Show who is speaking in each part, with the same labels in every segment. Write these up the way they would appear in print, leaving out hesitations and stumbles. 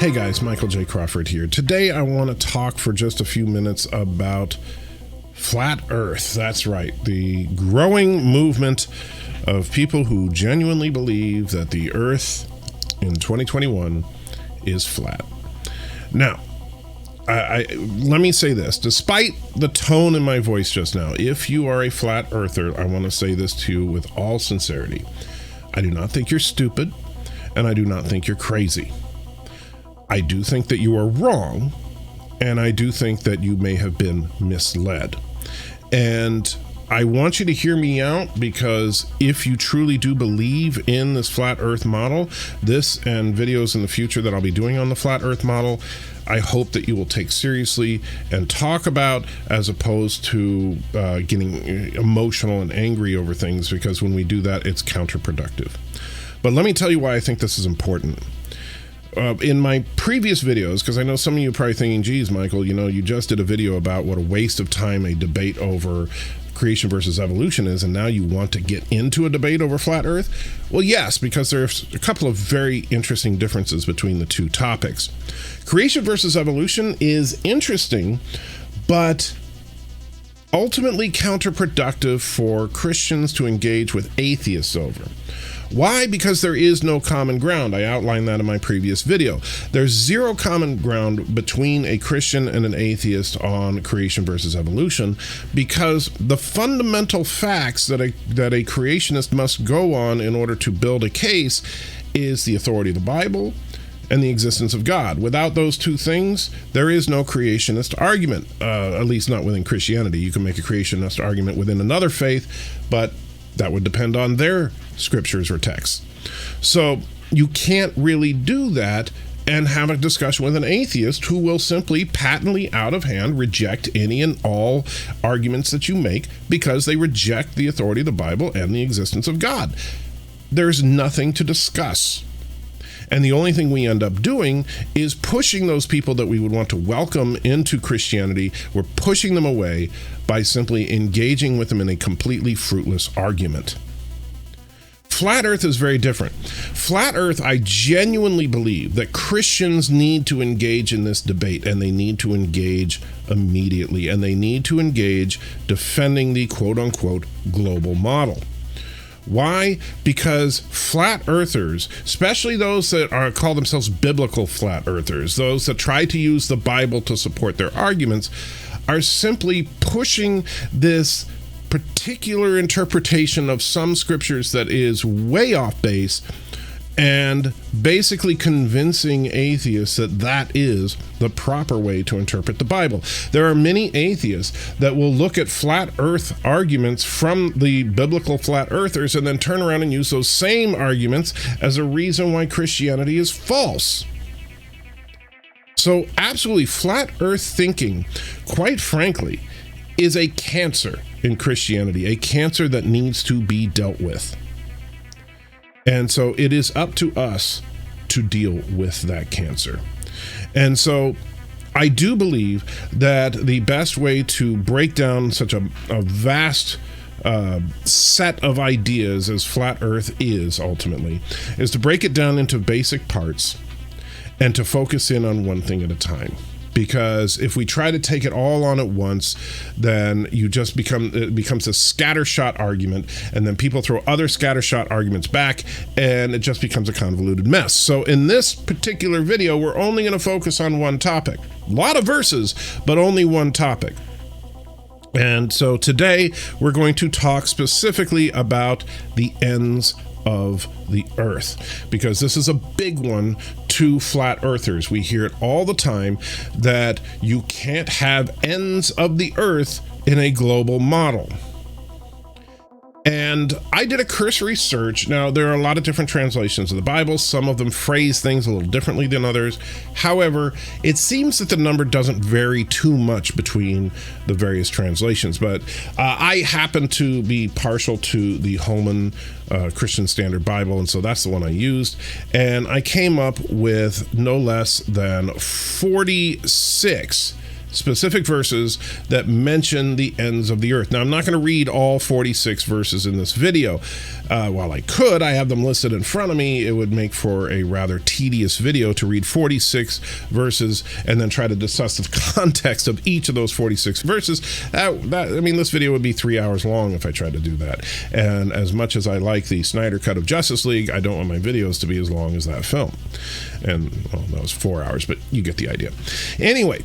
Speaker 1: Hey guys, Michael J. Crawford here. Today I want to talk for just a few minutes about flat Earth. That's right, the growing movement of people who genuinely believe that the Earth in 2021 is flat. Now, let me say this. Despite the tone in my voice just now, if you are a flat earther, I want to say this to you with all sincerity. I do not think you're stupid, and I do not think you're crazy. I do think that you are wrong, and I do think that you may have been misled. And I want you to hear me out, because if you truly do believe in this flat earth model, this and videos in the future that I'll be doing on the flat earth model, I hope that you will take seriously and talk about, as opposed to getting emotional and angry over things, because when we do that, it's counterproductive. But let me tell you why I think this is important. In my previous videos, because I know some of you are probably thinking, geez, Michael, you just did a video about what a waste of time a debate over creation versus evolution is, and now you want to get into a debate over flat Earth? Well, yes, because there's a couple of very interesting differences between the two topics. Creation versus evolution is interesting, but ultimately counterproductive for Christians to engage with atheists over. Why? Because there is no common ground. I outlined that in my previous video. There's zero common ground between a Christian and an atheist on creation versus evolution, because the fundamental facts that a creationist must go on in order to build a case is the authority of the Bible and the existence of God. Without those two things, there is no creationist argument, at least not within Christianity. You can make a creationist argument within another faith, but that would depend on their scriptures or texts. So you can't really do that and have a discussion with an atheist who will simply patently out of hand reject any and all arguments that you make, because they reject the authority of the Bible and the existence of God. There's nothing to discuss. And the only thing we end up doing is pushing those people that we would want to welcome into Christianity. We're pushing them away by simply engaging with them in a completely fruitless argument. Flat Earth is very different. Flat Earth, I genuinely believe that Christians need to engage in this debate, and they need to engage immediately, and they need to engage defending the quote-unquote global model. Why? Because flat earthers, especially those that call themselves biblical flat earthers, those that try to use the Bible to support their arguments, are simply pushing this particular interpretation of some scriptures that is way off base, and basically convincing atheists that that is the proper way to interpret the Bible. There are many atheists that will look at flat earth arguments from the biblical flat earthers and then turn around and use those same arguments as a reason why Christianity is false. So absolutely, flat earth thinking, quite frankly, is a cancer in Christianity, a cancer that needs to be dealt with. And so it is up to us to deal with that cancer. And so I do believe that the best way to break down such a vast set of ideas as flat Earth is ultimately, is to break it down into basic parts and to focus in on one thing at a time. Because if we try to take it all on at once, then it becomes a scattershot argument, and then people throw other scattershot arguments back, and it just becomes a convoluted mess. So in this particular video, we're only going to focus on one topic. A lot of verses, but only one topic. And so today, we're going to talk specifically about the ends of the earth, because this is a big one to flat earthers. We hear it all the time that you can't have ends of the earth in a global model. And I did a cursory search. Now, there are a lot of different translations of the Bible. Some of them phrase things a little differently than others. However, it seems that the number doesn't vary too much between the various translations. But I happen to be partial to the Holman Christian Standard Bible, and so that's the one I used. And I came up with no less than 46 specific verses that mention the ends of the earth. Now, I'm not going to read all 46 verses in this video. While I could, I have them listed in front of me. It would make for a rather tedious video to read 46 verses and then try to discuss the context of each of those 46 verses. This video would be 3 hours long if I tried to do that. And as much as I like the Snyder Cut of Justice League, I don't want my videos to be as long as that film. And, well, that was 4 hours, but you get the idea. Anyway,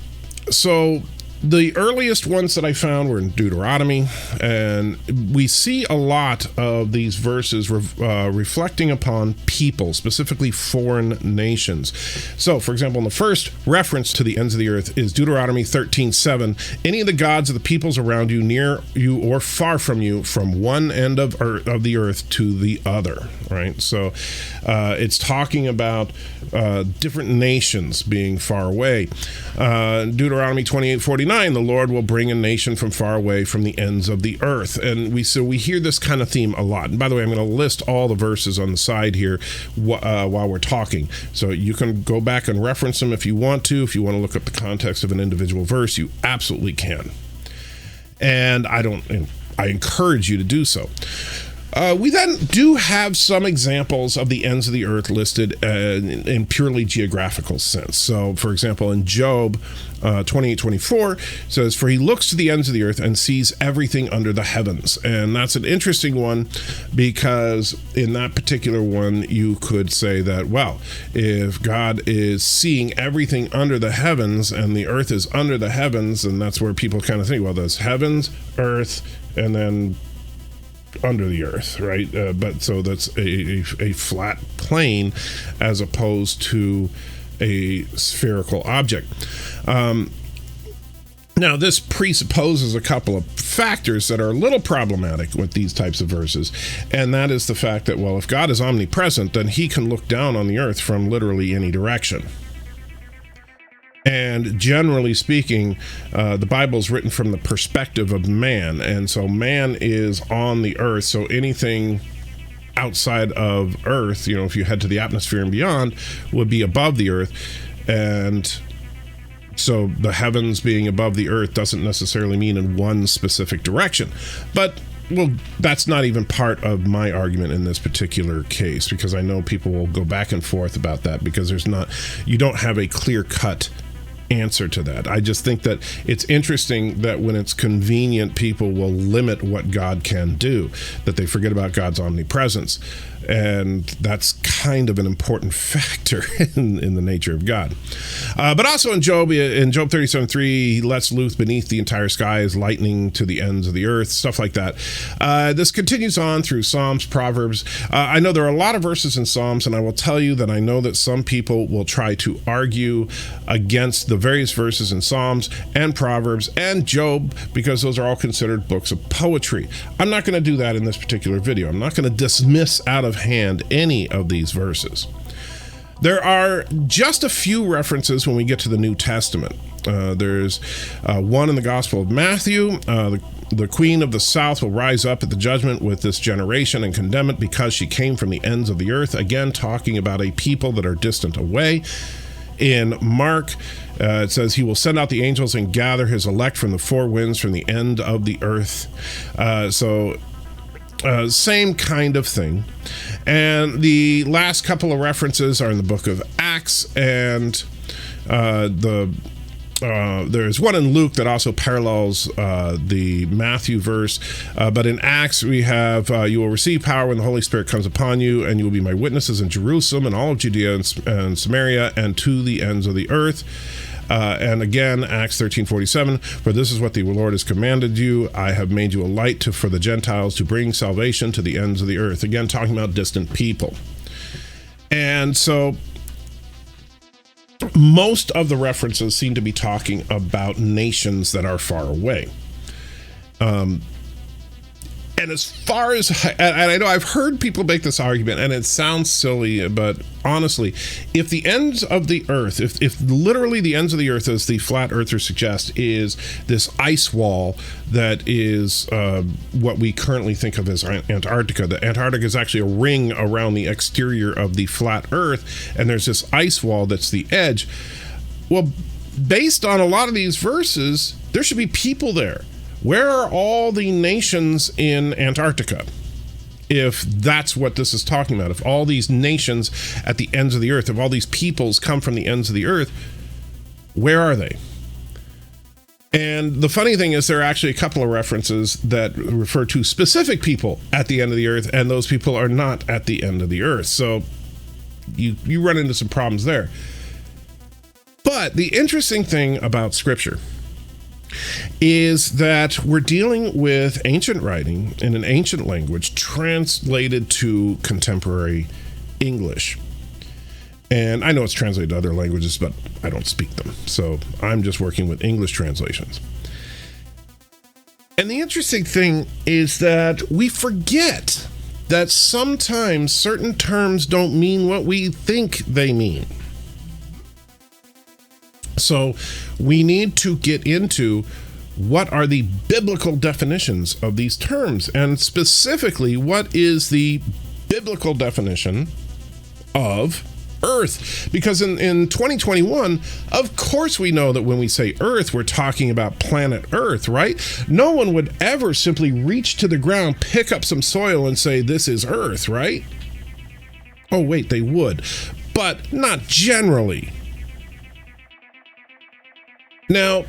Speaker 1: so the earliest ones that I found were in Deuteronomy, and we see a lot of these verses reflecting upon people, specifically foreign nations. So, for example, in the first reference to the ends of the earth is Deuteronomy 13:7. Any of the gods of the peoples around you, near you or far from you, from one end of the earth to the other, right? So it's talking about different nations being far away. Deuteronomy 28:49. The Lord will bring a nation from far away from the ends of the earth. And we hear this kind of theme a lot. And by the way, I'm going to list all the verses on the side here while we're talking. So you can go back and reference them if you want to. If you want to look up the context of an individual verse, you absolutely can. And I encourage you to do so. We then do have some examples of the ends of the earth listed in purely geographical sense. So, for example, in Job 28:24 says, "For he looks to the ends of the earth and sees everything under the heavens." And that's an interesting one because in that particular one, you could say that, well, if God is seeing everything under the heavens and the earth is under the heavens, and that's where people kind of think, well, there's heavens, earth, and then under the earth, right? But so that's a flat plane as opposed to a spherical object. Now, this presupposes a couple of factors that are a little problematic with these types of verses, and that is the fact that, well, if God is omnipresent, then he can look down on the earth from literally any direction. And generally speaking, the Bible is written from the perspective of man, and so man is on the earth, so anything outside of earth, if you head to the atmosphere and beyond, would be above the earth. And so the heavens being above the earth doesn't necessarily mean in one specific direction. But, well, that's not even part of my argument in this particular case, because I know people will go back and forth about that because you don't have a clear-cut answer to that. I just think that it's interesting that when it's convenient, people will limit what God can do, that they forget about God's omnipresence. And that's kind of an important factor in the nature of God. But also in Job 37:3, he lets loose beneath the entire sky as lightning to the ends of the earth, stuff like that. This continues on through Psalms, Proverbs. I know there are a lot of verses in Psalms, and I will tell you that I know that some people will try to argue against the various verses in Psalms and Proverbs and Job because those are all considered books of poetry. I'm not going to do that in this particular video. I'm not going to dismiss out of hand any of these verses. There are just a few references when we get to the New Testament. There's one in the Gospel of Matthew. The queen of the south will rise up at the judgment with this generation and condemn it because she came from the ends of the earth. Again, talking about a people that are distant away. In Mark, it says he will send out the angels and gather his elect from the four winds from the end of the earth. Same kind of thing. And the last couple of references are in the book of Acts, and there's one in Luke that also parallels the Matthew verse. But in Acts, we have, you will receive power when the Holy Spirit comes upon you, and you will be my witnesses in Jerusalem and all of Judea and Samaria and to the ends of the earth. And again, Acts 13:47, for this is what the Lord has commanded you. I have made you a light for the Gentiles to bring salvation to the ends of the earth. Again, talking about distant people. And so most of the references seem to be talking about nations that are far away. And as far as, and I know I've heard people make this argument, and it sounds silly, but honestly, if the ends of the earth, if literally the ends of the earth, as the flat earthers suggest, is this ice wall that is what we currently think of as Antarctica. The Antarctica is actually a ring around the exterior of the flat earth, and there's this ice wall that's the edge. Well, based on a lot of these verses, there should be people there. Where are all the nations in Antarctica? If that's what this is talking about, if all these nations at the ends of the earth, if all these peoples come from the ends of the earth, where are they? And the funny thing is, there are actually a couple of references that refer to specific people at the end of the earth, and those people are not at the end of the earth. So you run into some problems there. But the interesting thing about Scripture is that we're dealing with ancient writing in an ancient language translated to contemporary English. And I know it's translated to other languages, but I don't speak them. So I'm just working with English translations. And the interesting thing is that we forget that sometimes certain terms don't mean what we think they mean. So we need to get into what are the biblical definitions of these terms, and specifically, what is the biblical definition of Earth? Because in 2021, of course we know that when we say Earth, we're talking about planet Earth, right? No one would ever simply reach to the ground, pick up some soil and say, this is Earth, right? Oh, wait, they would, but not generally. Now,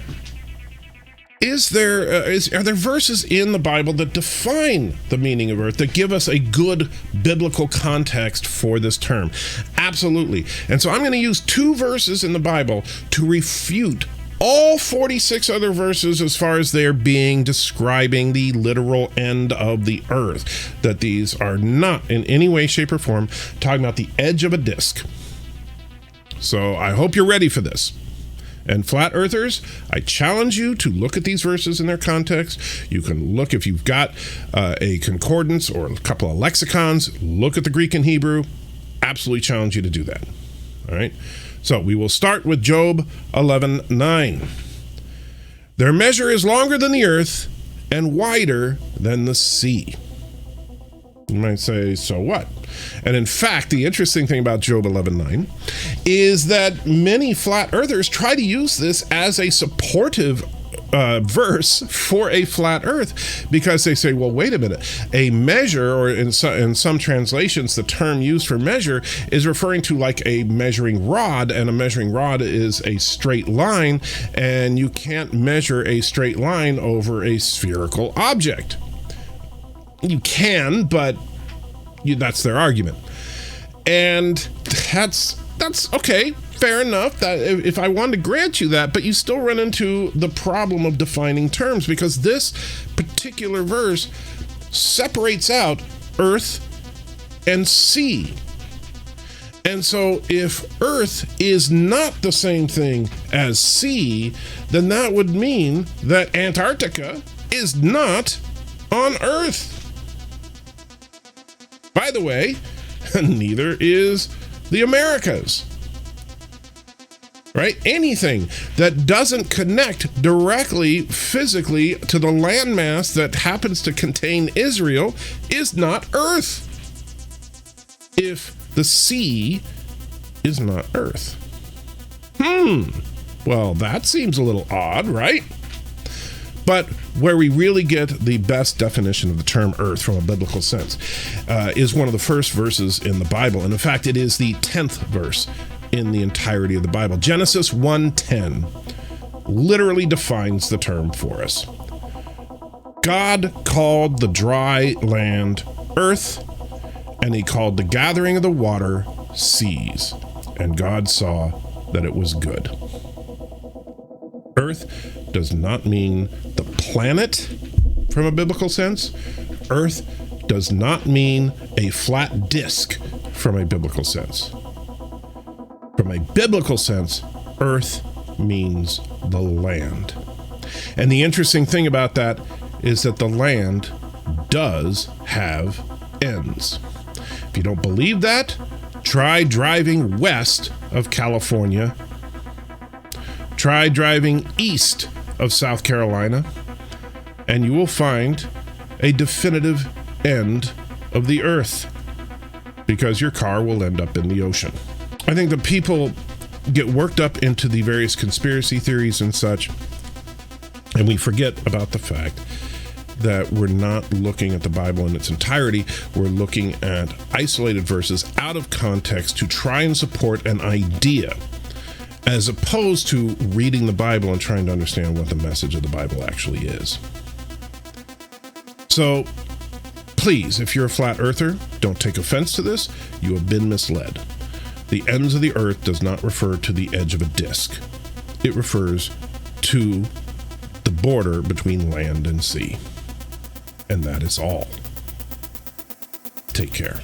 Speaker 1: are there verses in the Bible that define the meaning of earth, that give us a good biblical context for this term? Absolutely. And so I'm going to use 2 verses in the Bible to refute all 46 other verses as far as they're being describing the literal end of the earth, that these are not in any way, shape, or form talking about the edge of a disc. So I hope you're ready for this. And flat earthers, I challenge you to look at these verses in their context. You can look, if you've got a concordance or a couple of lexicons, look at the Greek and Hebrew. Absolutely challenge you to do that. All right. So we will start with Job 11:9. Their measure is longer than the earth and wider than the sea. You might say, so what? And in fact, the interesting thing about Job 11:9 is that many flat earthers try to use this as a supportive verse for a flat earth, because they say, well, wait a minute, a measure, or in some translations, the term used for measure is referring to like a measuring rod, and a measuring rod is a straight line, and you can't measure a straight line over a spherical object. You can, but that's their argument. And that's okay, fair enough, that if I wanted to grant you that, but you still run into the problem of defining terms, because this particular verse separates out earth and sea. And so if earth is not the same thing as sea, then that would mean that Antarctica is not on earth. By the way, neither is the Americas, right? Anything that doesn't connect directly, physically, to the landmass that happens to contain Israel is not Earth, if the sea is not Earth. Well, that seems a little odd, right? But where we really get the best definition of the term earth from a biblical sense is one of the first verses in the Bible. And in fact, it is the 10th verse in the entirety of the Bible. Genesis 1:10 literally defines the term for us. God called the dry land earth, and he called the gathering of the water seas. And God saw that it was good. Earth does not mean the planet from a biblical sense. Earth does not mean a flat disk from a biblical sense. From a biblical sense, earth means the land. And the interesting thing about that is that the land does have ends. If you don't believe that, try driving west of California. Try driving east of South Carolina, and you will find a definitive end of the earth, because your car will end up in the ocean. I think that people get worked up into the various conspiracy theories and such, and we forget about the fact that we're not looking at the Bible in its entirety. We're looking at isolated verses out of context to try and support an idea, as opposed to reading the Bible and trying to understand what the message of the Bible actually is. So please, if you're a flat earther, don't take offense to this. You have been misled. The ends of the earth does not refer to the edge of a disc. It refers to the border between land and sea. And that is all. Take care.